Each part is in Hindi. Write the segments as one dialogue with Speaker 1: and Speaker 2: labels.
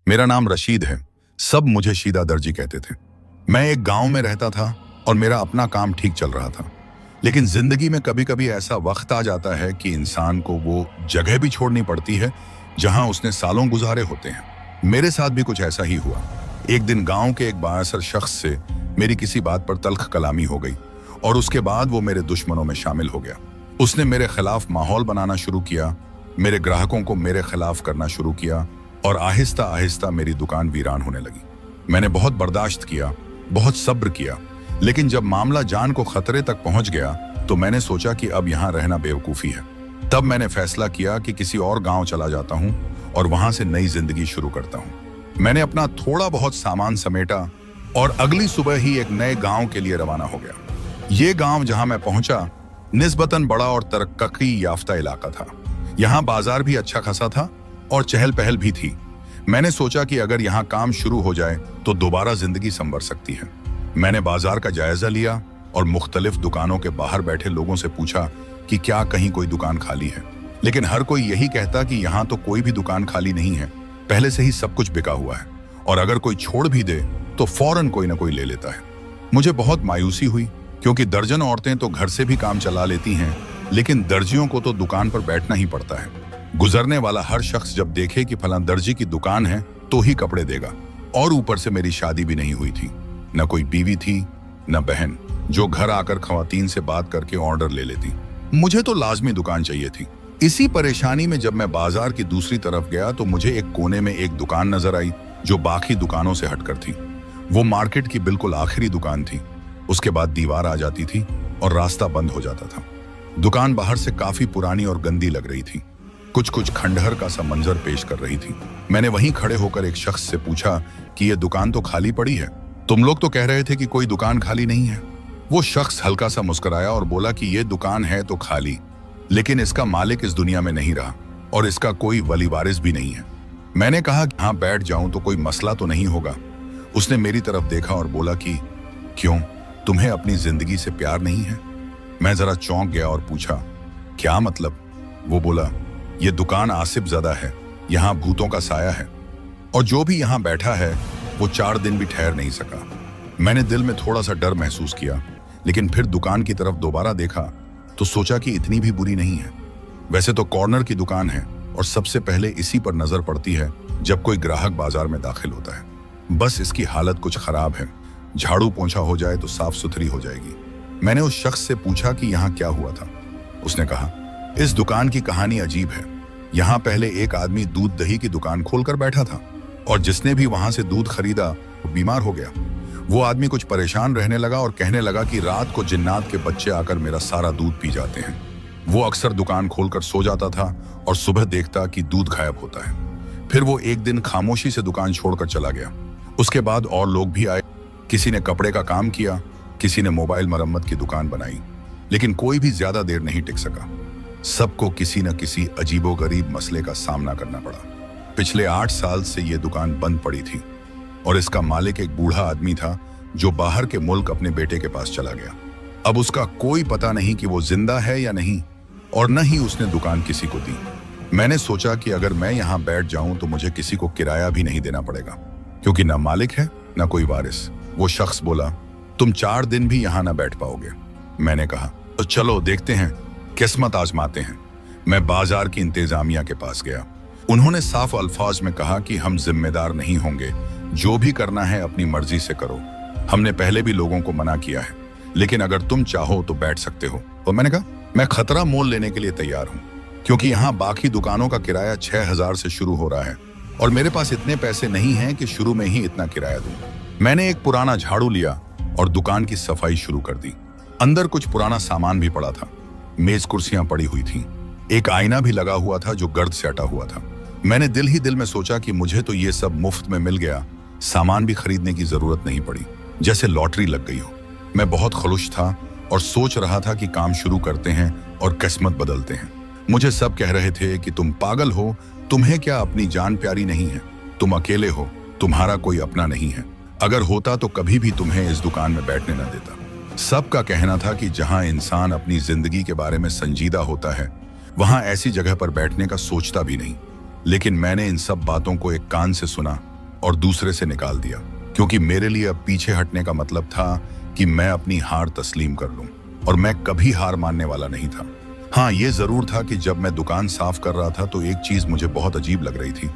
Speaker 1: मेरा नाम रशीद है। सब मुझे शीदा दर्जी कहते थे। मैं एक गांव में रहता था और मेरा अपना काम ठीक चल रहा था। लेकिन जिंदगी में कभी कभी ऐसा वक्त आ जाता है कि इंसान को वो जगह भी छोड़नी पड़ती है जहां उसने सालों गुजारे होते हैं। मेरे साथ भी कुछ ऐसा ही हुआ। एक दिन गांव के एक बाअसर शख्स से मेरी किसी बात पर तल्ख कलामी हो गई और उसके बाद वो मेरे दुश्मनों में शामिल हो गया। उसने मेरे खिलाफ माहौल बनाना शुरू किया, मेरे ग्राहकों को मेरे खिलाफ करना शुरू किया और आहिस्ता आहिस्ता मेरी दुकान वीरान होने लगी। मैंने बहुत बर्दाश्त किया, बहुत सब्र किया, लेकिन जब मामला जान को खतरे तक पहुंच गया तो मैंने सोचा कि अब यहां रहना बेवकूफ़ी है। तब मैंने फैसला किया कि किसी और गांव चला जाता हूं और वहां से नई जिंदगी शुरू करता हूं। मैंने अपना थोड़ा बहुत सामान समेटा और अगली सुबह ही एक नए गांव के लिए रवाना हो गया। ये गांव जहां मैं पहुंचा निस्बतन बड़ा और तरक्की याफ्ता इलाका था। यहाँ बाजार भी अच्छा खासा था और चहल पहल भी थी। मैंने सोचा कि अगर यहाँ काम शुरू हो जाए तो दोबारा जिंदगी संवर सकती है। मैंने बाजार का जायजा लिया और मुख्तलिफ दुकानों के बाहर बैठे लोगों से पूछा कि क्या कहीं कोई दुकान खाली है, लेकिन हर कोई यही कहता कि यहाँ तो कोई भी दुकान खाली नहीं है, पहले से ही सब कुछ बिका हुआ है और अगर कोई छोड़ भी दे तो फौरन कोई ना कोई ले लेता है। मुझे बहुत मायूसी हुई क्योंकि दर्जन औरतें तो घर से भी काम चला लेती हैं, लेकिन दर्जियों को तो दुकान पर बैठना ही पड़ता है। गुजरने वाला हर शख्स जब देखे कि फलां दर्जी की दुकान है तो ही कपड़े देगा। और ऊपर से मेरी शादी भी नहीं हुई थी, न कोई बीवी थी न बहन जो घर आकर खवातीन से बात करके ऑर्डर ले लेती। मुझे तो लाजमी दुकान चाहिए थी। इसी परेशानी में जब मैं बाजार की दूसरी तरफ गया तो मुझे एक कोने में एक दुकान नजर आई जो बाकी दुकानों से हटकर थी। वो मार्केट की बिल्कुल आखिरी दुकान थी। उसके बाद दीवार आ जाती थी और रास्ता बंद हो जाता था। दुकान बाहर से काफी पुरानी और गंदी लग रही थी, कुछ खंडहर का सा मंजर पेश कर रही थी। मैंने वहीं खड़े होकर एक शख्स से पूछा कि यह दुकान तो खाली पड़ी है, तुम लोग तो कह रहे थे कि कोई दुकान खाली नहीं है। वो शख्स हल्का सा मुस्कुराया और बोला कि यह दुकान है तो खाली, लेकिन इसका मालिक इस दुनिया में नहीं रहा और इसका कोई वली वारिस भी नहीं है। मैंने कहा कि हाँ बैठ जाऊं तो कोई मसला तो नहीं होगा। उसने मेरी तरफ देखा और बोला कि क्यों, तुम्हें अपनी जिंदगी से प्यार नहीं है? मैं जरा चौंक गया और पूछा क्या मतलब? वो बोला ये दुकान आसिफ ज़दा है, यहाँ भूतों का साया है और जो भी यहाँ बैठा है वो 4 दिन भी ठहर नहीं सका। मैंने दिल में थोड़ा सा डर महसूस किया, लेकिन फिर दुकान की तरफ दोबारा देखा तो सोचा कि इतनी भी बुरी नहीं है। वैसे तो कॉर्नर की दुकान है और सबसे पहले इसी पर नजर पड़ती है जब कोई ग्राहक बाजार में दाखिल होता है। बस इसकी हालत कुछ खराब है, झाड़ू पोंछा हो जाए तो साफ सुथरी हो जाएगी। मैंने उस शख्स से पूछा कि यहाँ क्या हुआ था। उसने कहा इस दुकान की कहानी अजीब है। यहाँ पहले एक आदमी दूध दही की दुकान खोलकर बैठा था और जिसने भी वहां से दूध खरीदा वो बीमार हो गया। वो आदमी कुछ परेशान रहने लगा और कहने लगा कि रात को जिन्नात के बच्चे आकर मेरा सारा दूध पी जाते हैं। वो अक्सर दुकान खोलकर सो जाता था और सुबह देखता कि दूध गायब होता है। फिर वो एक दिन खामोशी से दुकान छोड़कर चला गया। उसके बाद और लोग भी आए, किसी ने कपड़े का काम किया, किसी ने मोबाइल मरम्मत की दुकान बनाई, लेकिन कोई भी ज्यादा देर नहीं टिक सका। सबको किसी न किसी अजीबोगरीब मसले का सामना करना पड़ा। पिछले 8 साल से ये दुकान बंद पड़ी थी और इसका मालिक एक बूढ़ा आदमी था जो बाहर के मुल्क अपने बेटे के पास चला गया। अब उसका कोई पता नहीं कि वो जिंदा है या नहीं और न ही उसने दुकान किसी को दी। मैंने सोचा कि अगर मैं यहाँ बैठ जाऊं तो मुझे किसी को किराया भी नहीं देना पड़ेगा क्योंकि ना मालिक है ना कोई वारिस। वो शख्स बोला तुम 4 दिन भी यहाँ ना बैठ पाओगे। मैंने कहा तो चलो देखते हैं, किस्मत आजमाते हैं। मैं बाजार की इंतजामिया के पास गया। उन्होंने साफ अल्फाज में कहा कि हम जिम्मेदार नहीं होंगे, जो भी करना है अपनी मर्जी से करो। हमने पहले भी लोगों को मना किया है, लेकिन अगर तुम चाहो तो बैठ सकते हो। और मैंने कहा मैं खतरा मोल लेने के लिए तैयार हूँ क्योंकि यहाँ बाकी दुकानों का किराया 6000 से शुरू हो रहा है और मेरे पास इतने पैसे नहीं हैं कि शुरू में ही इतना किराया दूं। मैंने एक पुराना झाड़ू लिया और दुकान की सफाई शुरू कर दी। अंदर कुछ पुराना सामान भी पड़ा था, मेज कुर्सियां पड़ी हुई थीं, एक आईना भी लगा हुआ था जो गर्द से अटा हुआ था। मैंने दिल ही दिल में सोचा कि मुझे तो ये सब मुफ्त में मिल गया, सामान भी खरीदने की जरूरत नहीं पड़ी, जैसे लॉटरी लग गई हो। मैं बहुत खुश था और सोच रहा था कि काम शुरू करते हैं और किस्मत बदलते हैं। मुझे सब कह रहे थे कि तुम पागल हो, तुम्हें क्या अपनी जान प्यारी नहीं है? तुम अकेले हो, तुम्हारा कोई अपना नहीं है। अगर होता तो कभी भी तुम्हें इस दुकान में बैठने न देता। सबका कहना था कि जहां इंसान अपनी जिंदगी के बारे में संजीदा होता है वहां ऐसी जगह पर बैठने का सोचता भी नहीं। लेकिन मैंने इन सब बातों को एक कान से सुना और दूसरे से निकाल दिया, क्योंकि मेरे लिए अब पीछे हटने का मतलब था कि मैं अपनी हार तस्लीम कर लूं, और मैं कभी हार मानने वाला नहीं था। हाँ, ये जरूर था कि जब मैं दुकान साफ कर रहा था तो एक चीज मुझे बहुत अजीब लग रही थी,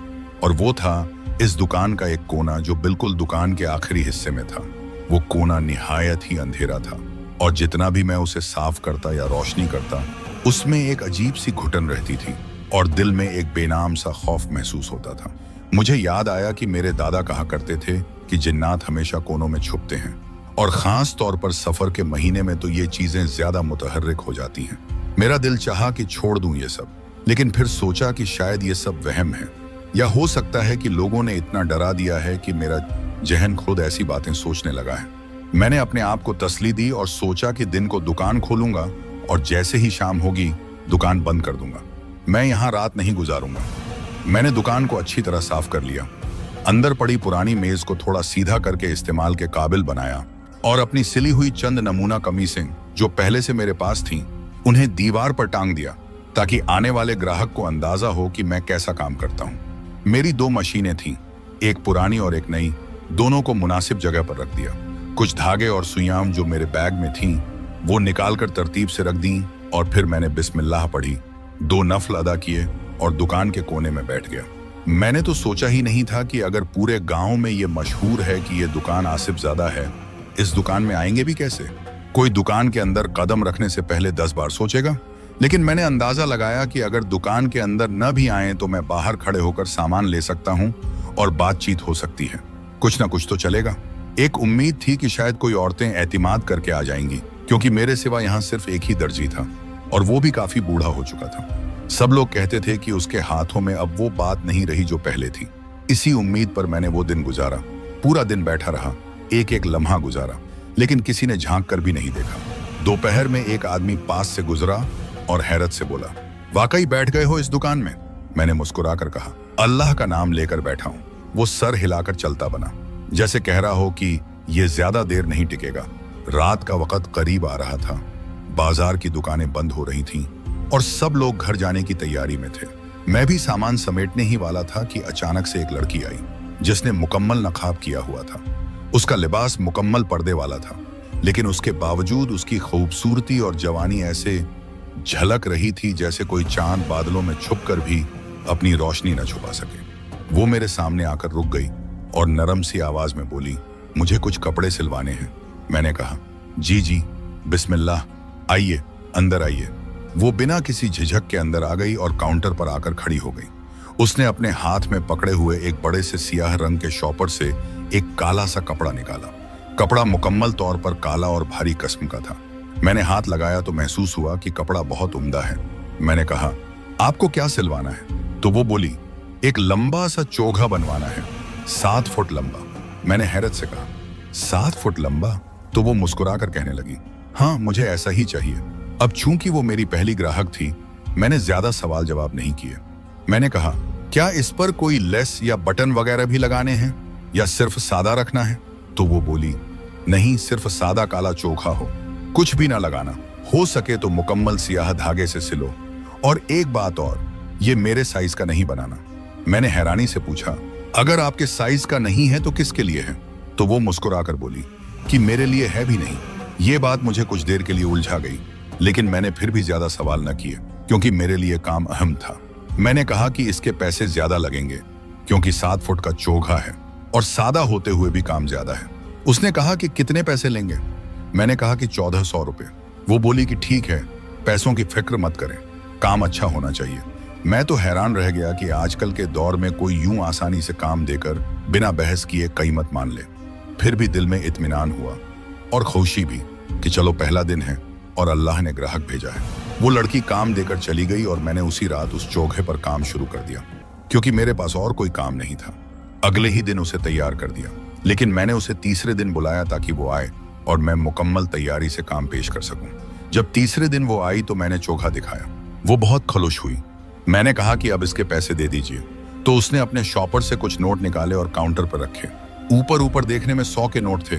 Speaker 1: और वो था इस दुकान का एक कोना जो बिल्कुल दुकान के आखिरी हिस्से में था। वो कोना निहायत ही अंधेरा था, और जितना भी मैं उसे साफ करता या रोशनी करता, उसमें एक अजीब सी घुटन रहती थी और दिल में एक बेनाम सा खौफ महसूस होता था। मुझे याद आया कि मेरे दादा कहा करते थे कि जिन्नात हमेशा कोनों में छुपते हैं, और खास तौर पर सफर के महीने में तो ये चीजें ज्यादा मुतहर्रिक हो जाती हैं। मेरा दिल चाहा कि छोड़ दूं ये सब, लेकिन फिर सोचा कि शायद ये सब वहम है, या हो सकता है कि लोगों ने इतना डरा दिया है कि मेरा जहन खुद ऐसी बातें सोचने लगा है। मैंने अपने आप को तसल्ली दी और सोचा कि दिन को दुकान खोलूंगा और जैसे ही शाम होगी दुकान बंद कर दूंगा। मैं यहाँ रात नहीं गुजारूंगा। मैंने दुकान को अच्छी तरह साफ कर लिया, अंदर पड़ी पुरानी मेज को थोड़ा सीधा करके इस्तेमाल के काबिल बनाया, और अपनी सिली हुई चंद नमूना कमीजें जो पहले से मेरे पास थीं, उन्हें दीवार पर टांग दिया ताकि आने वाले ग्राहक को अंदाजा हो कि मैं कैसा काम करता हूँ। मेरी 2 मशीनें थीं, एक पुरानी और एक नई, दोनों को मुनासिब जगह पर रख दिया। कुछ धागे और सुइयां जो मेरे बैग में थीं, वो निकालकर तरतीब से रख दी, और फिर मैंने बिस्मिल्लाह पढ़ी, 2 नफल अदा किए और दुकान के कोने में बैठ गया। मैंने तो सोचा ही नहीं था कि अगर पूरे गांव में ये मशहूर है कि ये दुकान आसिफ ज़ादा है, इस दुकान में आएंगे भी कैसे। कोई दुकान के अंदर कदम रखने से पहले 10 बार सोचेगा। लेकिन मैंने अंदाजा लगाया कि अगर दुकान के अंदर न भी आए तो मैं बाहर खड़े होकर सामान ले सकता हूं और बातचीत हो सकती है, कुछ ना कुछ तो चलेगा। एक उम्मीद थी कि शायद कोई औरतें एतिमाद करके आ जाएंगी, क्योंकि मेरे सिवा यहाँ सिर्फ एक ही दर्जी था, और वो भी काफी बूढ़ा हो चुका था। सब लोग कहते थे कि उसके हाथों में अब वो बात नहीं रही जो पहले थी। इसी उम्मीद पर मैंने वो दिन गुजारा, पूरा दिन बैठा रहा, एक एक लम्हा गुजारा, लेकिन किसी ने झांक कर भी नहीं देखा। दोपहर में एक आदमी पास से गुजरा और हैरत से बोला, वाकई बैठ गए हो इस दुकान में? मैंने मुस्कुरा कर कहा, अल्लाह का नाम लेकर बैठा हूं। वो सर हिलाकर चलता बना, जैसे कह रहा हो कि ये ज्यादा देर नहीं टिकेगा। रात का वक्त करीब आ रहा था, बाजार की दुकानें बंद हो रही थीं और सब लोग घर जाने की तैयारी में थे। मैं भी सामान समेटने ही वाला था कि अचानक से एक लड़की आई जिसने मुकम्मल नकाब किया हुआ था। उसका लिबास मुकम्मल पर्दे वाला था, लेकिन उसके बावजूद उसकी खूबसूरती और जवानी ऐसे झलक रही थी जैसे कोई चांद बादलों में छुपकर भी अपनी रोशनी न छुपा सके। वो मेरे सामने आकर रुक गई और नरम सी आवाज में बोली, मुझे कुछ कपड़े सिलवाने हैं। मैंने कहा, जी जी, बिस्मिल्लाह, आइए, अंदर आइए। वो बिना किसी झिझक के अंदर आ गई और काउंटर पर आकर खड़ी हो गई। उसने अपने हाथ में पकड़े हुए एक बड़े से सियाह रंग के शॉपर से एक काला सा कपड़ा निकाला। कपड़ा मुकम्मल तौर पर काला और भारी किस्म का था। मैंने हाथ लगाया तो महसूस हुआ कि कपड़ा बहुत उम्दा है। मैंने कहा, आपको क्या सिलवाना है? तो वो बोली, एक लंबा सा चोगा बनवाना है, 7 फुट लंबा। मैंने हैरत से कहा, 7 फुट लंबा? तो वो मुस्कुराकर कहने लगी, हाँ, मुझे ऐसा ही चाहिए। अब चूंकि वो मेरी पहली ग्राहक थी, मैंने ज्यादा सवाल जवाब नहीं किए। मैंने कहा, क्या इस पर कोई लेस या बटन वगैरह भी लगाने हैं या सिर्फ सादा रखना है? तो वो बोली, नहीं, सिर्फ सादा काला चोखा हो, कुछ भी ना लगाना। हो सके तो मुकम्मल सियाह धागे से सिलो, और एक बात और, ये मेरे साइज का नहीं बनाना। मैंने हैरानी से पूछा, अगर आपके साइज का नहीं है तो किसके लिए है? तो वो मुस्कुराकर बोली कि मेरे लिए है भी नहीं। ये बात मुझे कुछ देर के लिए उलझा गई, लेकिन मैंने फिर भी ज्यादा सवाल न किए क्योंकि मेरे लिए काम अहम था। मैंने कहा कि इसके पैसे ज्यादा लगेंगे क्योंकि 7 फुट का चोगा है और सादा होते हुए भी काम ज्यादा है। उसने कहा कि कितने पैसे लेंगे? मैंने कहा कि 1400 रुपए। वो बोली कि ठीक है, पैसों की फिक्र मत करें, काम अच्छा होना चाहिए। मैं तो हैरान रह गया कि आजकल के दौर में कोई यूं आसानी से काम देकर बिना बहस किए कीमत मान ले। फिर भी दिल में इत्मीनान हुआ और खुशी भी कि चलो पहला दिन है और अल्लाह ने ग्राहक भेजा है। वो लड़की काम देकर चली गई और मैंने उसी रात उस चौघे पर काम शुरू कर दिया क्योंकि मेरे पास और कोई काम नहीं था। अगले ही दिन उसे तैयार कर दिया, लेकिन मैंने उसे तीसरे दिन बुलाया ताकि वो आए और मैं मुकम्मल तैयारी से काम पेश कर सकूं। जब तीसरे दिन वो आई तो मैंने चोखा दिखाया। वो बहुत खुश हुई। मैंने कहा कि अब इसके पैसे दे दीजिए, तो उसने अपने शॉपर से कुछ नोट निकाले और काउंटर पर रखे। ऊपर देखने में 100 के नोट थे।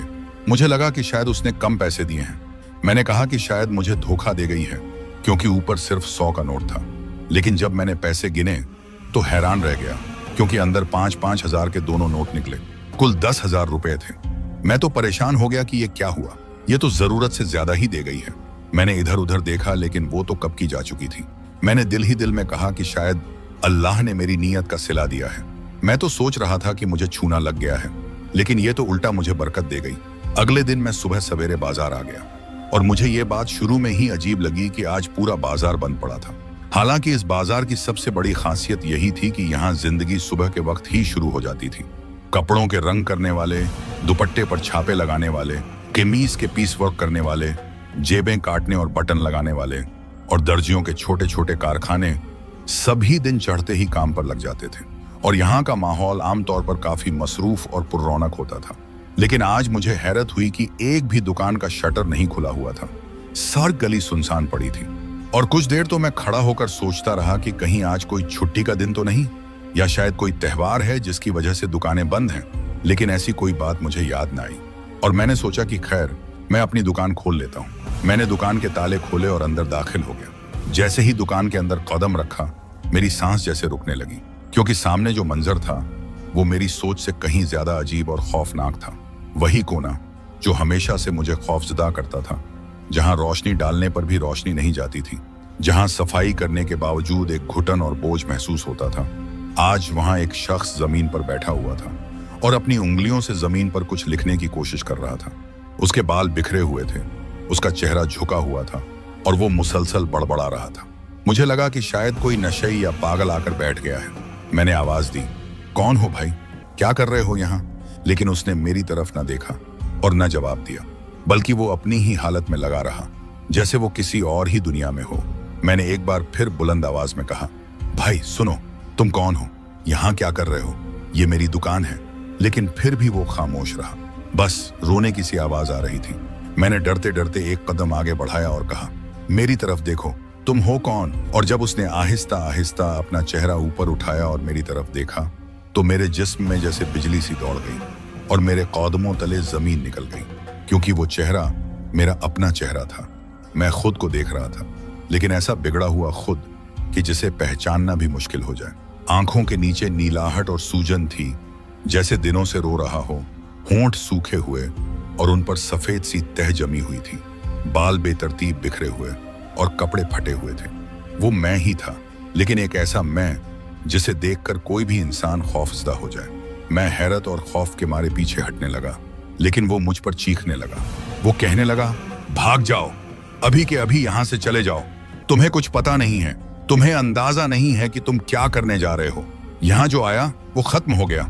Speaker 1: मुझे लगा कि शायद उसने कम पैसे दिए हैं। मैंने कहा कि शायद मुझे धोखा दे गई है क्योंकि ऊपर सिर्फ 100 का नोट था। लेकिन जब मैंने पैसे गिने तो हैरान रह गया क्योंकि अंदर 5-5 हजार के दोनों नोट निकले। कुल 10,000 रुपए थे। मैं तो परेशान हो गया कि ये क्या हुआ, ये तो जरूरत से ज्यादा ही दे गई है। मैंने इधर उधर देखा लेकिन वो तो कब की जा चुकी थी। मैंने दिल ही दिल में कहा कि शायद अल्लाह ने मेरी नीयत का सिला दिया है। मैं तो सोच रहा था कि मुझे छूना लग गया है, लेकिन ये तो उल्टा मुझे बरकत दे गई। अगले दिन मैं सुबह सवेरे बाजार आ गया और मुझे ये बात शुरू में ही अजीब लगी कि आज पूरा बाजार बंद पड़ा था। हालांकि इस बाजार की सबसे बड़ी खासियत यही थी कि यहाँ जिंदगी सुबह के वक्त ही शुरू हो जाती थी। कपड़ों के रंग करने वाले, दुपट्टे पर छापे लगाने वाले, कमीज के पीस वर्क करने वाले, जेबें काटने और बटन लगाने वाले और दर्जियों के छोटे छोटे कारखाने सभी दिन चढ़ते ही काम पर लग जाते थे। और यहाँ का माहौल आमतौर पर काफी मसरूफ और पुररौनक होता था। लेकिन आज मुझे हैरत हुई कि एक भी दुकान का शटर नहीं खुला हुआ था। सारी गली सुनसान पड़ी थी। और कुछ देर तो मैं खड़ा होकर सोचता रहा कि कहीं आज कोई छुट्टी का दिन तो नहीं, या शायद कोई त्योहार है जिसकी वजह से दुकानें बंद हैं। लेकिन ऐसी कोई बात मुझे याद ना आई और मैंने सोचा कि खैर मैं अपनी दुकान खोल लेता हूँ। मैंने दुकान के ताले खोले और अंदर दाखिल हो गया। जैसे ही दुकान के अंदर कदम रखा, मेरी सांस जैसे रुकने लगी, क्योंकि सामने जो मंजर था वो मेरी सोच से कहीं ज्यादा अजीब और खौफनाक था। वही कोना जो हमेशा से मुझे खौफजदा करता था, जहां रोशनी डालने पर भी रोशनी नहीं जाती थी, जहां सफाई करने के बावजूद एक घुटन और बोझ महसूस होता था। आज वहां एक शख्स जमीन पर बैठा हुआ था और अपनी उंगलियों से जमीन पर कुछ लिखने की कोशिश कर रहा था। उसके बाल बिखरे हुए थे, उसका चेहरा झुका हुआ था और वो मुसलसल बड़बड़ा रहा था। मुझे लगा कि शायद कोई नशेई या पागल आकर बैठ गया है। मैंने आवाज दी, कौन हो भाई, क्या कर रहे हो यहाँ? लेकिन उसने मेरी तरफ न देखा और न जवाब दिया, बल्कि वो अपनी ही हालत में लगा रहा, जैसे वो किसी और ही दुनिया में हो। मैंने एक बार फिर बुलंद आवाज में कहा, भाई सुनो, तुम कौन हो, यहाँ क्या कर रहे हो? ये मेरी दुकान है। लेकिन फिर भी वो खामोश रहा, बस रोने की सी आवाज आ रही थी। मैंने डरते डरते एक कदम आगे बढ़ाया और कहा, मेरी तरफ देखो, तुम हो कौन? और जब उसने आहिस्ता आहिस्ता अपना चेहरा ऊपर उठाया और मेरी तरफ देखा, तो मेरे जिस्म में जैसे बिजली सी दौड़ गई और मेरे कदमों तले जमीन निकल गई, क्योंकि वो चेहरा मेरा अपना चेहरा था। मैं खुद को देख रहा था, लेकिन ऐसा बिगड़ा हुआ खुद कि जिसे पहचानना भी मुश्किल हो जाए। आंखों के नीचे नीलाहट और सूजन थी, जैसे दिनों से रो रहा हो। होंठ सूखे हुए और उन पर सफेद सी तह जमी हुई थी। बाल बेतरतीब बिखरे हुए और कपड़े फटे हुए थे। वो मैं ही था, लेकिन एक ऐसा मैं जिसे देखकर कोई भी इंसान खौफजदा हो जाए। मैं हैरत और खौफ के मारे पीछे हटने लगा, लेकिन वो मुझ पर चीखने लगा। वो कहने लगा, भाग जाओ, अभी के अभी यहां से चले जाओ। तुम्हें कुछ पता नहीं है, तुम्हें अंदाजा नहीं है कि तुम क्या करने जा रहे हो। यहां जो आया वो खत्म हो गया,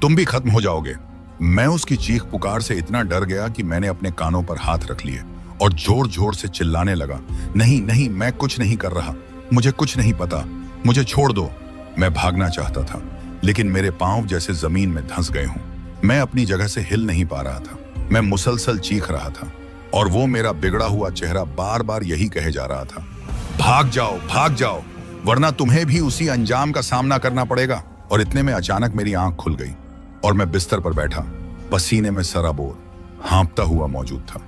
Speaker 1: तुम भी खत्म हो जाओगे। मैं उसकी चीख पुकार से इतना डर गया कि मैंने अपने कानों पर हाथ रख लिए और जोर जोर से चिल्लाने लगा, नहीं नहीं, मैं कुछ नहीं कर रहा, मुझे कुछ नहीं पता, मुझे छोड़ दो। मैं भागना चाहता था, लेकिन मेरे पांव जैसे जमीन में धंस गए हों। मैं अपनी जगह से हिल नहीं पा रहा था। मैं मुसलसल चीख रहा था और वो मेरा बिगड़ा हुआ चेहरा बार बार यही कहे जा रहा था, भाग जाओ, वरना तुम्हें भी उसी अंजाम का सामना करना पड़ेगा। और इतने में अचानक मेरी आंख खुल गई और मैं बिस्तर पर बैठा, पसीने में सराबोर, हाँफता हुआ मौजूद था।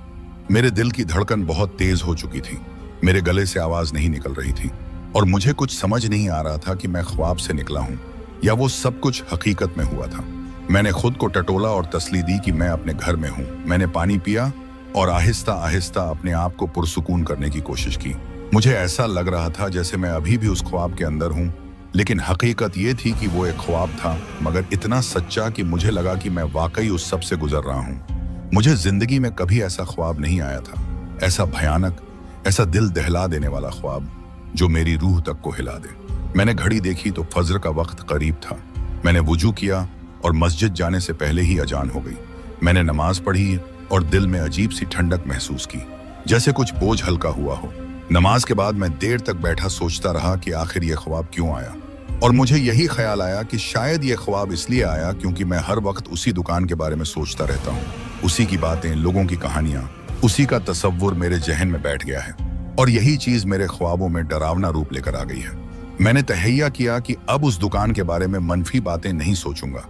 Speaker 1: मेरे दिल की धड़कन बहुत तेज हो चुकी थी, मेरे गले से आवाज नहीं निकल रही थी और मुझे कुछ समझ नहीं आ रहा था कि मैं ख्वाब से निकला हूं या वो सब कुछ हकीकत में हुआ था। मैंने खुद को टटोला और तसल्ली दी कि मैं अपने घर में हूं। मैंने पानी पिया और आहिस्ता आहिस्ता अपने आप को पुरसुकून करने की कोशिश की। मुझे ऐसा लग रहा था जैसे मैं अभी भी उस ख्वाब के अंदर हूं, लेकिन हकीकत ये थी कि वो एक ख्वाब था, मगर इतना सच्चा कि मुझे लगा कि मैं वाकई उस सब से गुजर रहा हूं। मुझे जिंदगी में कभी ऐसा ख्वाब नहीं आया था, ऐसा भयानक, ऐसा दिल दहला देने वाला ख्वाब जो मेरी रूह तक को हिला दे। मैंने घड़ी देखी तो फज्र का वक्त करीब था। मैंने वुजू किया और मस्जिद जाने से पहले ही अजान हो गई। मैंने नमाज पढ़ी और दिल में अजीब सी ठंडक महसूस की, जैसे कुछ बोझ हल्का हुआ हो। नमाज के बाद मैं देर तक बैठा सोचता रहा कि आखिर ये ख्वाब क्यों आया, और मुझे यही ख्याल आया कि शायद ये ख्वाब इसलिए आया क्योंकि मैं हर वक्त उसी दुकान के बारे में सोचता रहता हूँ। उसी की बातें, लोगों की कहानियां, उसी का तसव्वुर मेरे जहन में बैठ गया है और यही चीज मेरे ख्वाबों में डरावना रूप लेकर आ गई है। मैंने तहैया किया कि अब उस दुकान के बारे में मनफी बातें नहीं सोचूंगा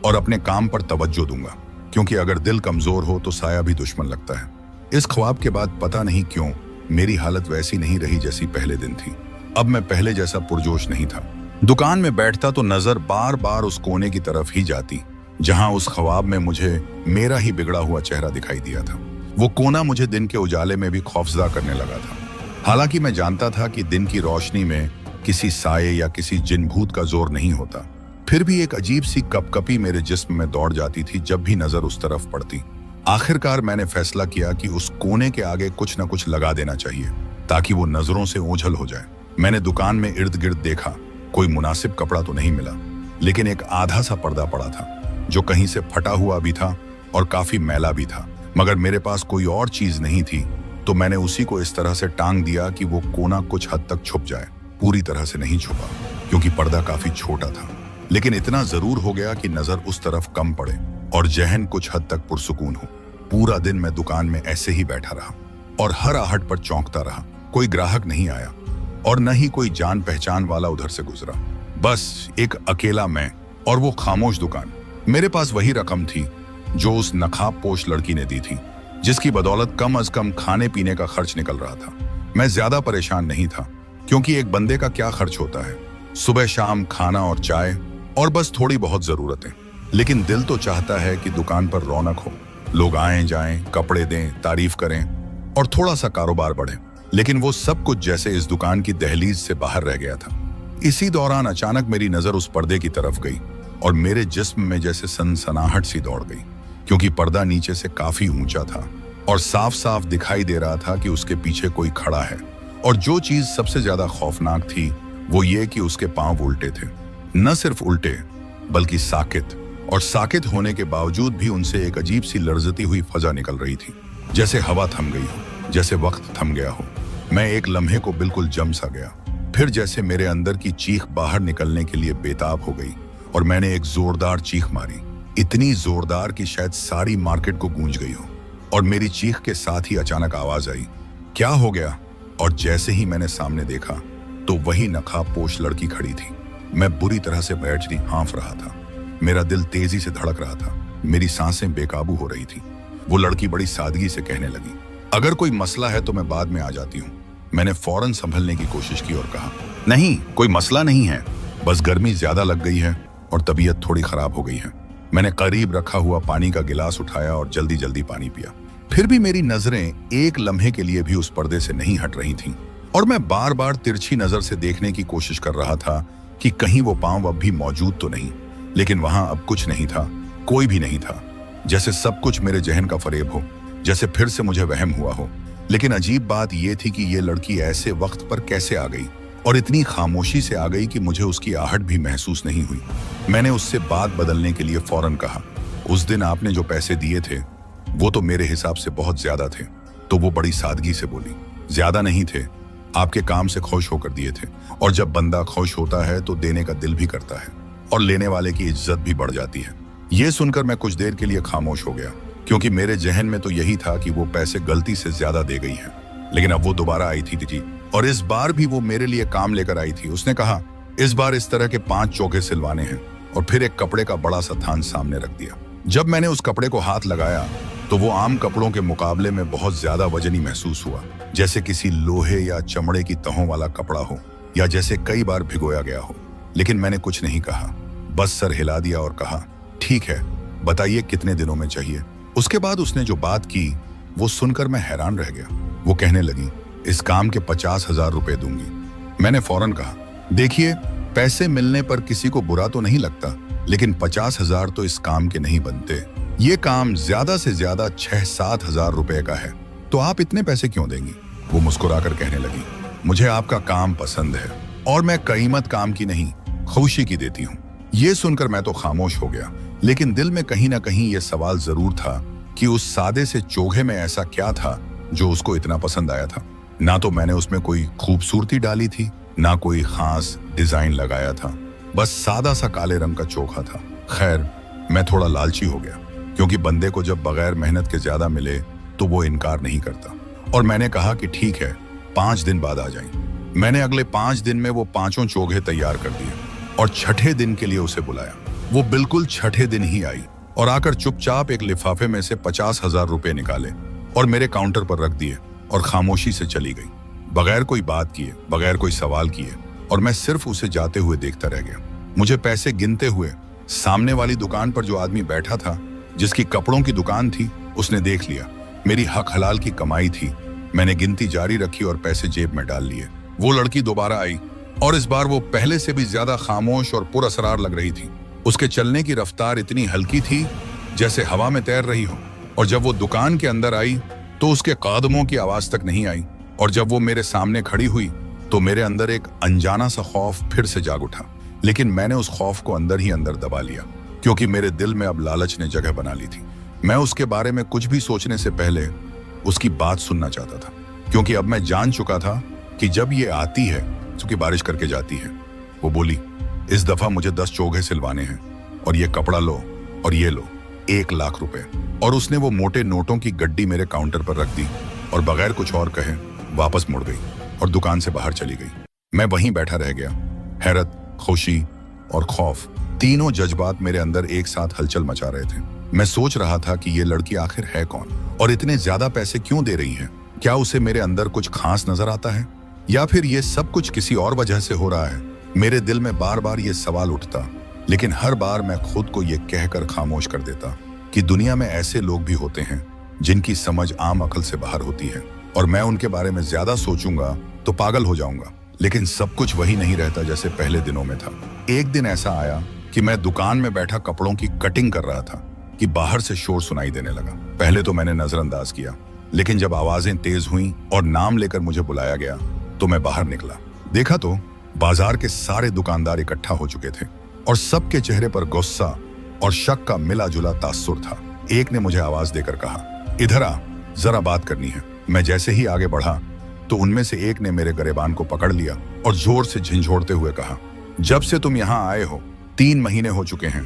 Speaker 1: और अपने काम पर तवज्जो दूंगा, क्योंकि अगर दिल कमजोर हो तो साया भी दुश्मन लगता है। इस ख्वाब के बाद पता नहीं क्यों मेरी हालत वैसी नहीं रही जैसी पहले दिन थी। अब मैं पहले जैसा पुरजोश नहीं था। दुकान में बैठता तो नजर बार बार उस कोने की तरफ ही जाती जहां उस ख्वाब में मुझे मेरा ही बिगड़ा हुआ चेहरा दिखाई दिया था। वो कोना मुझे दिन के उजाले में भी खौफजदा करने लगा था। हालांकि मैं जानता था कि दिन की रोशनी में किसी साये या किसी जिन भूत का जोर नहीं होता, फिर भी एक अजीब सी कपकपी मेरे जिस्म में दौड़ जाती थी जब भी नजर उस तरफ पड़ती। आखिरकार मैंने फैसला किया कि उस कोने के आगे कुछ न कुछ लगा देना चाहिए ताकि वो नजरों से ओझल हो जाए। मैंने दुकान में इर्द गिर्द देखा, कोई मुनासिब कपड़ा तो नहीं मिला, लेकिन एक आधा सा पर्दा पड़ा था जो कहीं से फटा हुआ भी था और काफी मैला भी था। मगर मेरे पास कोई और चीज नहीं थी, तो मैंने उसी को इस तरह से टांग दिया कि वो कोना कुछ हद तक छुप जाए। पूरी तरह से नहीं छुपा क्योंकि पर्दा काफी छोटा था, लेकिन इतना जरूर हो गया कि नजर उस तरफ कम पड़े और जहन कुछ हद तक पुरसुकून हो। पूरा दिन मैं दुकान में ऐसे ही बैठा रहा और हर आहट पर चौंकता रहा। कोई ग्राहक नहीं आया और न ही कोई जान पहचान वाला उधर से गुजरा। बस एक अकेला मैं और वो खामोश दुकान। मेरे पास वही रकम थी जो उस नकाबपोश लड़की ने दी थी, जिसकी बदौलत कम अज कम खाने पीने का खर्च निकल रहा था। मैं ज्यादा परेशान नहीं था क्योंकि एक बंदे का क्या खर्च होता है, सुबह शाम खाना और चाय और बस थोड़ी बहुत जरूरतें। लेकिन दिल तो चाहता है कि दुकान पर रौनक हो, लोग आए जाएं, कपड़े दें, तारीफ करें और थोड़ा सा कारोबार बढ़े। लेकिन वो सब कुछ जैसे इस दुकान की दहलीज से बाहर रह गया था। इसी दौरान अचानक मेरी नजर उस पर्दे की तरफ गई और मेरे जिस्म में जैसे सनसनाहट सी दौड़ गई, क्योंकि पर्दा नीचे से काफी ऊंचा था और साफ साफ दिखाई दे रहा था कि उसके पीछे कोई खड़ा है। और जो चीज सबसे ज्यादा खौफनाक थी वो ये कि उसके पांव उल्टे थे। न सिर्फ उल्टे बल्कि साकित, और साकित होने के बावजूद भी उनसे एक अजीब सी लर्जती हुई फजा निकल रही थी, जैसे हवा थम गई हो, जैसे वक्त थम गया हो। मैं एक लम्हे को बिल्कुल जम सा गया, फिर जैसे मेरे अंदर की चीख बाहर निकलने के लिए बेताब हो गई और मैंने एक जोरदार चीख मारी, इतनी जोरदार कि शायद सारी मार्केट को गूंज गई हो। और मेरी चीख के साथ ही अचानक आवाज आई, क्या हो गया? और जैसे ही मैंने सामने देखा तो वही नकाबपोश लड़की खड़ी थी। मैं बुरी तरह से बैठती हाँफ रहा था, मेरा दिल तेजी से धड़क रहा था, मेरी सांसें बेकाबू हो रही थी। वो लड़की बड़ी सादगी से कहने लगी, अगर कोई मसला है तो मैं बाद में आ जाती हूँ। मैंने फौरन संभलने की कोशिश की और कहा, नहीं, कोई मसला नहीं है, बस गर्मी ज्यादा लग गई है और तबीयत थोड़ी खराब हो गई है। मैंने करीब रखा हुआ पानी का गिलास उठाया और जल्दी जल्दी पानी पिया। फिर भी मेरी नजरें एक लम्हे के लिए भी उस पर्दे से नहीं हट रही थीं और मैं बार बार तिरछी नजर से देखने की कोशिश कर रहा था कि कहीं वो पांव अब भी मौजूद तो नहीं। लेकिन वहां अब कुछ नहीं था, कोई भी नहीं था। जैसे सब कुछ मेरे जहन का फरेब हो, जैसे फिर से मुझे वहम हुआ हो। लेकिन अजीब बात यह थी कि ये लड़की ऐसे वक्त पर कैसे आ गई और इतनी खामोशी से आ गई कि मुझे उसकी आहट भी महसूस नहीं हुई। मैंने उससे बात बदलने के लिए फौरन कहा, उस दिन आपने जो पैसे दिए थे वो तो मेरे हिसाब से बहुत ज्यादा थे। तो वो बड़ी सादगी से बोली, ज्यादा नहीं थे, आपके काम से खुश होकर दिए थे। और जब बंदा खुश होता है तो देने का दिल भी करता है और लेने वाले की इज्जत भी बढ़ जाती है। ये सुनकर मैं कुछ देर के लिए खामोश हो गया, क्योंकि मेरे जहन में तो यही था कि वो पैसे गलती से ज्यादा दे गई हैं। लेकिन अब वो दोबारा आई थी और इस बार भी वो मेरे लिए काम लेकर आई थी। उसने कहा, इस बार इस तरह के 5 चोगे सिलवाने हैं, और फिर एक कपड़े का बड़ा सा थान सामने रख दिया। जब मैंने उस कपड़े को हाथ लगाया तो वो आम कपड़ों के मुकाबले में बहुत ज्यादा वजनी महसूस हुआ, जैसे किसी लोहे या चमड़े की तहों वाला कपड़ा हो, या जैसे कई बार भिगोया गया हो। लेकिन मैंने कुछ नहीं कहा, बस सर हिला दिया और कहा, ठीक है, बताइए कितने दिनों में चाहिए। उसके बाद उसने जो बात की वो सुनकर मैं हैरान रह गया। वो कहने लगी, इस काम के 50,000 रुपए दूंगी। मैंने फौरन कहा, देखिए, पैसे मिलने पर किसी को बुरा तो नहीं लगता, लेकिन 50,000 तो इस काम के नहीं बनते। ये काम ज्यादा से ज्यादा 6-7 हजार रुपए का है, तो आप इतने पैसे क्यों देंगी? वो मुस्कुराकर कहने लगी, मुझे आपका काम पसंद है और मैं कीमत काम की नहीं, खुशी की देती हूँ। ये सुनकर मैं तो खामोश हो गया, लेकिन दिल में कहीं ना कहीं ये सवाल जरूर था कि उस सादे से चोगे में ऐसा क्या था जो उसको इतना पसंद आया था। ना तो मैंने उसमें कोई खूबसूरती डाली थी, ना कोई खास डिजाइन लगाया था, बस सादा सा काले रंग का चोखा था। खैर, मैं थोड़ा लालची हो गया, क्योंकि बंदे को जब बगैर मेहनत के ज्यादा मिले तो वो इनकार नहीं करता। और मैंने कहा कि ठीक है, 5 दिन बाद आ जाएं। मैंने अगले 5 दिन में वो 5 चोगे तैयार कर दिए और छठे दिन के लिए उसे बुलाया। वो बिल्कुल छठे दिन ही आई और आकर चुपचाप एक लिफाफे में से 50,000 रुपए निकाले और मेरे काउंटर पर रख दिए और खामोशी से चली गई, बगैर कोई बात किए, बगैर कोई सवाल किए। और मैं सिर्फ उसे जाते हुए देखता रह गया। मुझे पैसे गिनते हुए सामने वाली दुकान पर जो आदमी बैठा था, जिसकी कपड़ों की दुकान थी, उसने देख लिया। मेरी हक हलाल की कमाई थी। मैंने गिनती जारी रखी और पैसे जेब में डाल लिए। वो लड़की दोबारा आई और इस बार वो पहले से भी ज्यादा खामोश और पुरअसरार लग रही थी। उसके चलने की रफ्तार इतनी हल्की थी जैसे हवा में तैर रही हो। और जब वो दुकान के अंदर आई तो उसके कदमों की आवाज तक नहीं आई। और जब वो मेरे सामने खड़ी हुई तो मेरे अंदर एक अनजाना सा खौफ फिर से जाग उठा। लेकिन मैंने उस खौफ को अंदर ही अंदर दबा लिया, क्योंकि मेरे दिल में अब लालच ने जगह बना ली थी। मैं उसके बारे में कुछ भी सोचने से पहले उसकी बात सुनना चाहता था, क्योंकि अब मैं जान चुका था कि जब ये आती है क्योंकि बारिश करके जाती है। वो बोली, इस दफा मुझे 10 चोगे सिलवाने हैं और ये कपड़ा लो और ये लो, 1 लाख रुपए। और उसने वो मोटे नोटों की गड्डी मेरे काउंटर पर रख दी और बगैर कुछ और कहे वापस मुड़ गई और दुकान से बाहर चली गई। मैं वहीं बैठा रह गया। हैरत, खुशी और खौफ, तीनों जज्बात मेरे अंदर एक साथ हलचल मचा रहे थे। मैं सोच रहा था कि ये लड़की आखिर है कौन और इतने ज्यादा पैसे क्यों दे रही है। क्या उसे मेरे अंदर कुछ खास नजर आता है या फिर ये सब कुछ किसी और वजह से हो रहा है। मेरे दिल में बार बार ये सवाल उठता, लेकिन हर बार मैं खुद को ये कहकर खामोश कर देता कि दुनिया में ऐसे लोग भी होते हैं जिनकी समझ आम अकल से बाहर होती है और मैं उनके बारे में ज्यादा सोचूंगा तो पागल हो जाऊंगा। लेकिन सब कुछ वही नहीं रहता जैसे पहले दिनों में था। एक दिन ऐसा आया कि मैं दुकान में बैठा कपड़ों की कटिंग कर रहा था कि बाहर से शोर सुनाई देने लगा। पहले तो मैंने नजरअंदाज किया, लेकिन जब आवाजें तेज हुईं और नाम लेकर मुझे बुलाया गया तो मैं बाहर निकला। देखा तो बाजार के सारे दुकानदार इकट्ठा हो चुके थे और सबके चेहरे पर गुस्सा और शक का मिला जुला तासुर था। एक ने मुझे आवाज देकर कहा, इधर आ, जरा बात करनी है। मैं जैसे ही आगे बढ़ा तो उनमें से एक ने मेरे गरेबान को पकड़ लिया और जोर से झिंझोड़ते हुए कहा, जब से तुम यहाँ आए हो 3 महीने हो चुके हैं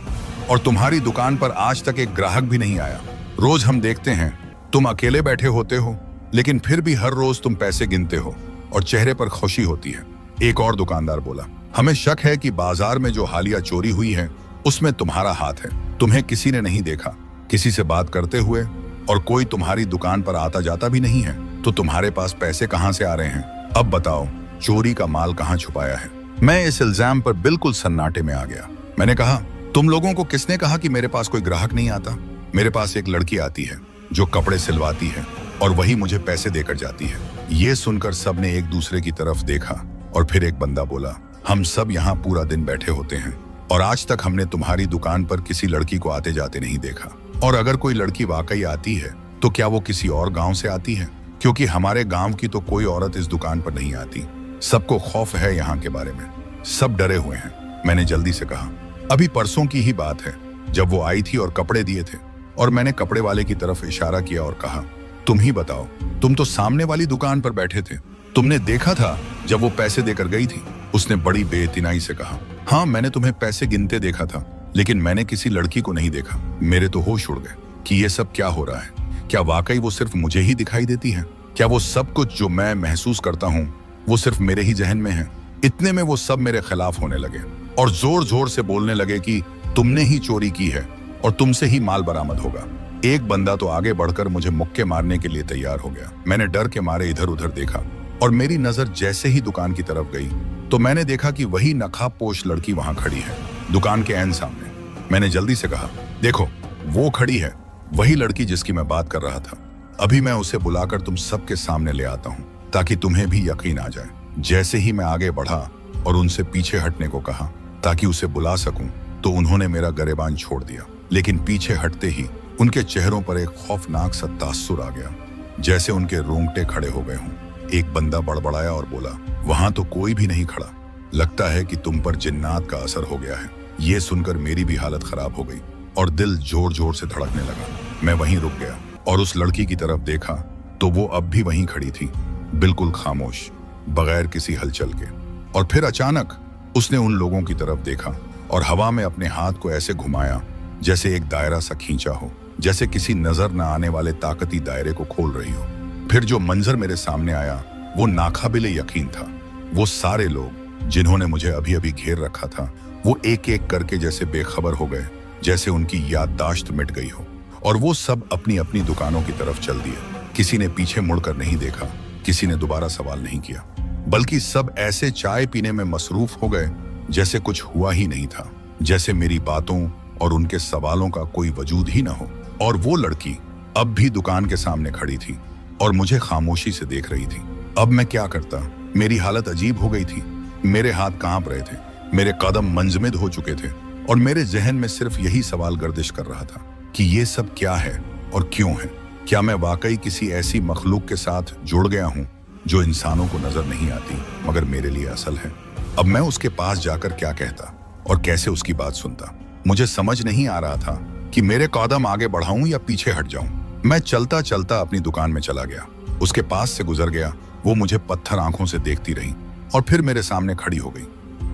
Speaker 1: और तुम्हारी दुकान पर आज तक एक ग्राहक भी नहीं आया। रोज हम देखते हैं तुम अकेले बैठे होते हो, लेकिन फिर भी हर रोज तुम पैसे गिनते हो और चेहरे पर खुशी होती है। एक और दुकानदार बोला, हमें शक है कि बाजार में जो हालिया चोरी हुई है उसमें तुम्हारा हाथ है। तुम्हें किसी ने नहीं देखा किसी से बात करते हुए और कोई तुम्हारी दुकान पर आता जाता भी नहीं है, तो तुम्हारे पास पैसे कहां से आ रहे हैं? अब बताओ, चोरी का माल कहां छुपाया है? मैं इस इल्जाम पर बिल्कुल सन्नाटे में आ गया। मैंने कहा, तुम लोगों को किसने कहा कि मेरे पास कोई ग्राहक नहीं आता? मेरे पास एक लड़की आती है जो कपड़े सिलवाती है और वही मुझे पैसे देकर जाती है। ये सुनकर सबने एक दूसरे की तरफ देखा और फिर एक बंदा बोला, हम सब यहाँ पूरा दिन बैठे होते हैं और आज तक हमने तुम्हारी दुकान पर किसी लड़की को आते जाते नहीं देखा। और अगर कोई लड़की वाकई आती है तो क्या वो किसी और गांव से आती है? क्योंकि हमारे गांव की तो कोई औरत इस दुकान पर नहीं आती। सबको खौफ है यहाँ के बारे में, सब डरे हुए हैं। मैंने जल्दी से कहा, अभी परसों की ही बात है जब वो आई थी और कपड़े दिए थे। और मैंने कपड़े वाले की तरफ इशारा किया और कहा, तुम ही बताओ, तुम तो सामने वाली दुकान पर बैठे थे, तुमने देखा था जब वो पैसे देकर गई थी? उसने बड़ी बेइत्तेनाई से कहा, हाँ मैंने तुम्हें पैसे गिनते देखा था, लेकिन मैंने किसी लड़की को नहीं देखा। मेरे तो होश उड़ गए कि ये सब क्या हो रहा है। क्या वाकई वो सिर्फ मुझे ही दिखाई देती है? क्या वो सब कुछ जो मैं महसूस करता हूँ वो सिर्फ मेरे ही जहन में है? इतने में वो सब मेरे खिलाफ होने लगे और जोर जोर से बोलने लगे कि तुमने ही चोरी की है और तुमसे ही माल बरामद होगा। एक बंदा तो आगे बढ़कर मुझे मुक्के मारने के लिए तैयार हो गया। मैंने डर के मारे इधर उधर देखा और मेरी नजर जैसे ही दुकान की तरफ गई तो मैंने देखा कि वही नकाबपोश लड़की वहां खड़ी है, दुकान के ऐन सामने। मैंने जल्दी से कहा, देखो वो खड़ी है, वही लड़की जिसकी मैं बात कर रहा था। अभी मैं उसे बुलाकर तुम सबके सामने ले आता हूँ ताकि तुम्हें भी यकीन आ जाए। जैसे ही मैं आगे बढ़ा और उनसे पीछे हटने को कहा ताकि उसे बुला सकूं, तो उन्होंने मेरा गरेबान छोड़ दिया। लेकिन पीछे हटते ही उनके चेहरों पर एक खौफनाक सा तासुर आ गया, जैसे उनके रोंगटे खड़े हो गए हों। एक बंदा बड़बड़ाया और बोला, वहां तो कोई भी नहीं खड़ा, लगता है कि तुम पर जिन्नात का असर हो गया है। ये सुनकर मेरी भी हालत खराब हो गई और दिल जोर जोर से धड़कने लगा। मैं वहीं रुक गया और उस लड़की की तरफ देखा तो वो अब भी वहीं खड़ी थी, बिल्कुल खामोश, बगैर किसी हलचल के। और फिर अचानक उसने उन लोगों की तरफ देखा और हवा में अपने हाथ को ऐसे घुमाया जैसे एक दायरा सा खींचा हो, जैसे किसी नजर न आने वाले ताकती दायरे को खोल रही हो। फिर जो मंजर मेरे सामने आया वो नाकाबिले यकीन था। वो सारे लोग जिन्होंने मुझे अभी अभी घेर रखा था, वो एक एक करके जैसे बेखबर हो गए, जैसे उनकी याददाश्त मिट गई हो। और वो सब अपनी अपनी दुकानों की तरफ चल दिए। किसी ने पीछे मुड़कर नहीं देखा, किसी ने दोबारा सवाल नहीं किया। बल्कि सब ऐसे चाय पीने में मसरूफ हो गए जैसे कुछ हुआ ही नहीं था, जैसे मेरी बातों और उनके सवालों का कोई वजूद ही ना हो। और वो लड़की अब भी दुकान के सामने खड़ी थी और मुझे खामोशी से देख रही थी। अब मैं क्या करता? मेरी हालत अजीब हो गई थी। मेरे हाथ कांप रहे थे, मेरे कदम मंजमिद हो चुके थे और मेरे जहन में सिर्फ यही सवाल गर्दिश कर रहा था कि ये सब क्या है और क्यों है। क्या मैं वाकई किसी ऐसी मखलूक के साथ जुड़ गया हूँ जो इंसानों को नजर नहीं आती मगर मेरे लिए असल है? अब मैं उसके पास जाकर क्या कहता और कैसे उसकी बात सुनता? मुझे समझ नहीं आ रहा था कि मेरे कदम आगे बढ़ाऊं या पीछे हट जाऊं। मैं चलता चलता अपनी दुकान में चला गया, उसके पास से गुजर गया। वो मुझे पत्थर आंखों से देखती रही और फिर मेरे सामने खड़ी हो गई।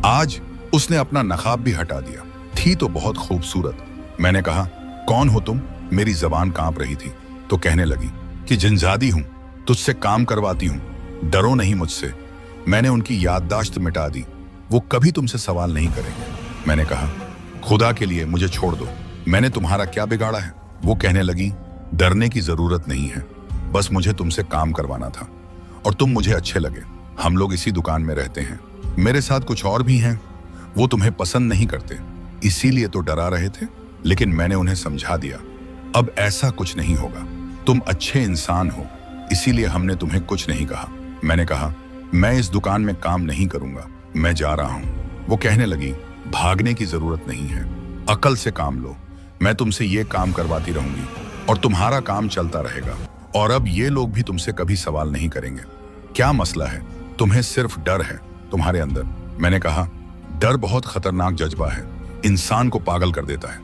Speaker 1: आज उसने अपना नकाब भी हटा दिया। थी तो बहुत खूबसूरत। मैंने कहा, कौन हो तुम? मेरी जबान कांप रही थी तो कहने लगी कि जिनजादी हूं, तुझसे काम करवाती हूं, डरो नहीं मुझसे। मैंने उनकी याददाश्त मिटा दी। वो कभी तुमसे सवाल नहीं करेंगे। मैंने कहा, खुदा के लिए मुझे छोड़ दो, मैंने तुम्हारा क्या बिगाड़ा है? वो कहने लगी, डरने की जरूरत नहीं है, बस मुझे तुमसे काम करवाना था और तुम मुझे अच्छे लगे। हम लोग इसी दुकान में रहते हैं, मेरे साथ कुछ और भी हैं, वो तुम्हें पसंद नहीं करते, इसीलिए तो डरा रहे थे। लेकिन मैंने उन्हें समझा दिया, अब ऐसा कुछ नहीं होगा, तुम अच्छे इंसान हो, इसीलिए हमने तुम्हें कुछ नहीं कहा। मैंने कहा, मैं इस दुकान में काम नहीं करूंगा, मैं जा रहा हूं। वो कहने लगी, भागने की जरूरत नहीं है, अकल से काम लो, मैं तुमसे ये काम करवाती रहूंगी और तुम्हारा काम चलता रहेगा और अब ये लोग भी तुमसे कभी सवाल नहीं करेंगे। क्या मसला है? तुम्हें सिर्फ डर है तुम्हारे अंदर। मैंने कहा, डर बहुत खतरनाक जज्बा है, इंसान को पागल कर देता है।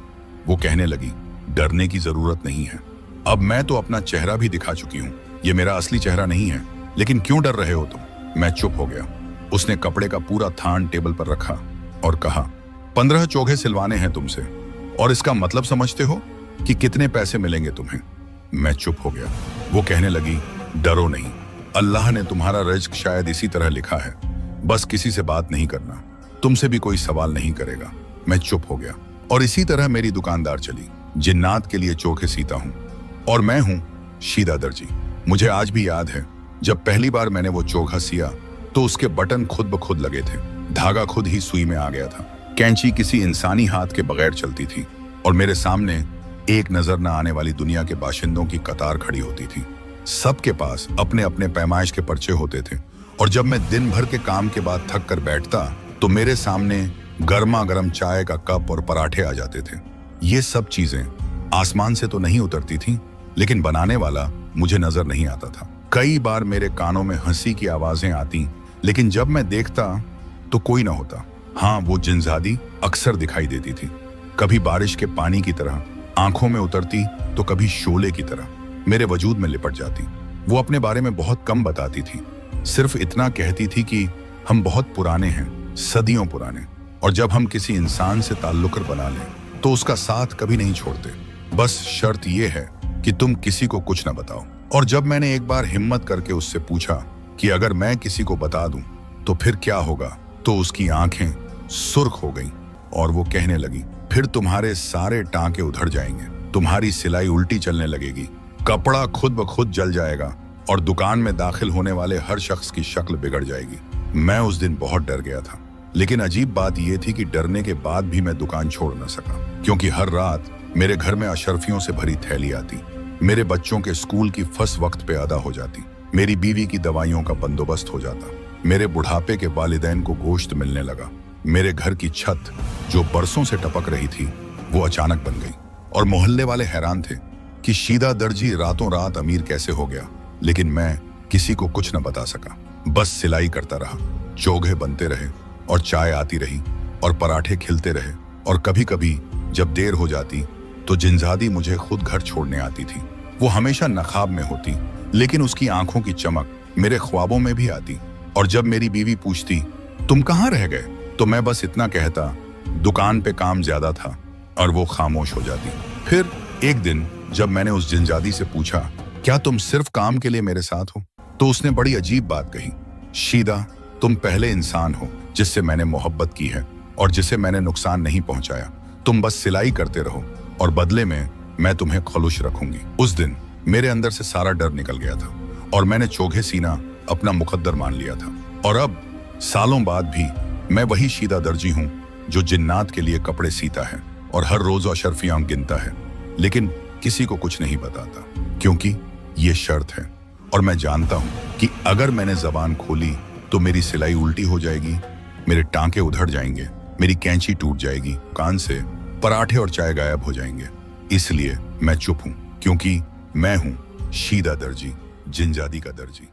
Speaker 1: वो कहने लगी, डरने की जरूरत नहीं है, अब मैं तो अपना चेहरा भी दिखा चुकी हूँ, ये मेरा असली चेहरा नहीं है, लेकिन क्यों डर रहे हो तुम? मैं चुप हो गया। उसने कपड़े का पूरा थान टेबल पर रखा और कहा, 15 चोगे सिलवाने हैं तुमसे और इसका मतलब समझते हो कि कितने पैसे मिलेंगे तुम्हें? मैं चुप हो गया। वो कहने लगी, डरो नहीं, अल्लाह ने तुम्हारा रिज्क शायद इसी तरह लिखा है, बस किसी से बात नहीं करना, तुमसे भी कोई सवाल नहीं करेगा। मैं चुप हो गया और इसी तरह मेरी दुकानदार चली। जिन्नात के लिए चोखे सीता हूं और मैं हूं शीदा दर्जी। मुझे आज भी याद है जब पहली बार मैंने वो चोखा सिया तो उसके बटन खुद ब खुद लगे थे, धागा खुद ही सुई में आ गया था, कैंची किसी इंसानी हाथ के बगैर चलती थी और मेरे सामने एक नजर न आने वाली दुनिया के बाशिंदों की कतार खड़ी होती थी। सबके पास अपने अपने पैमाइश के पर्चे होते थे और जब मैं दिन भर के काम के बाद थक कर बैठता तो मेरे सामने गर्मा गर्म चाय का कप और पराठे आ जाते थे। ये सब चीजें आसमान से तो नहीं उतरती थीं, लेकिन बनाने वाला मुझे नजर नहीं आता था। कई बार मेरे कानों में हंसी की आवाजें आती, लेकिन जब मैं देखता तो कोई ना होता। हाँ, वो जिनजादी अक्सर दिखाई देती थी, कभी बारिश के पानी की तरह आंखों में उतरती तो कभी शोले की तरह मेरे वजूद में लिपट जाती। वो अपने बारे में बहुत कम बताती थी, सिर्फ इतना कहती थी कि हम बहुत पुराने हैं, सदियों पुराने, और जब हम किसी इंसान से ताल्लुक बना लें तो उसका साथ कभी नहीं छोड़ते, बस शर्त यह है कि तुम किसी को कुछ ना बताओ। और जब मैंने एक बार हिम्मत करके उससे पूछा कि अगर मैं किसी को बता दूं तो फिर क्या होगा, तो उसकी आंखें सुर्ख हो गईं और वो कहने लगी, फिर तुम्हारे सारे टांके उधड़ जाएंगे, तुम्हारी सिलाई उल्टी चलने लगेगी, कपड़ा खुद ब खुद जल जाएगा और दुकान में दाखिल होने वाले हर शख्स की शक्ल बिगड़ जाएगी। मैं उस दिन बहुत डर गया था, लेकिन अजीब बात यह थी कि डरने के बाद भी मैं दुकान छोड़ न सका, क्योंकि हर रात मेरे घर में अशर्फियों से भरी थैली आती, मेरे बच्चों के स्कूल की फीस वक्त पे अदा हो जाती, मेरी बीवी की दवाइयों का बंदोबस्त हो जाता, मेरे बुढ़ापे के वालिदैन को गोश्त मिलने लगा, मेरे घर की छत जो बरसों से टपक रही थी वो अचानक बन गई और मोहल्ले वाले हैरान थे कि शीदा दर्जी रातों रात अमीर कैसे हो गया। लेकिन मैं किसी को कुछ न बता सका, बस सिलाई करता रहा, चोगे बनते रहे और चाय आती रही और पराठे खिलते रहे। और कभी कभी जब देर हो जाती तो जिनजादी मुझे खुद घर छोड़ने आती थी। वो हमेशा नकाब में होती, लेकिन उसकी आंखों की चमक मेरे ख्वाबों में भी आती। और जब मेरी बीवी पूछती तुम कहाँ रह गए, तो मैं बस इतना कहता दुकान पे काम ज्यादा था, और वो खामोश हो जाती। फिर एक दिन जब मैंने उस जिनजादी से पूछा क्या तुम सिर्फ काम के लिए मेरे साथ हो, तो उसने बड़ी अजीब बात कही, शीदा तुम पहले इंसान हो जिससे मैंने मोहब्बत की है और जिसे मैंने नुकसान नहीं पहुंचाया। तुम बस सिलाई करते रहो और बदले में मैं तुम्हें खुश रखूंगी। उस दिन मेरे अंदर से सारा डर निकल गया था और मैंने चोगे सीना अपना मुकद्दर मान लिया था। और अब सालों बाद भी मैं वही शीदा दर्जी हूं जो जिन्नात के लिए कपड़े सीता है और हर रोज अशरफियां गिनता है, लेकिन किसी को कुछ नहीं बताता, क्योंकि ये शर्त है। और मैं जानता हूं कि अगर मैंने जबान खोली तो मेरी सिलाई उल्टी हो जाएगी, मेरे टांके उधड़ जाएंगे, मेरी कैंची टूट जाएगी, कान से पराठे और चाय गायब हो जाएंगे। इसलिए मैं चुप हूं, क्योंकि मैं हूं शीदा दर्जी, जिंजादी का दर्जी।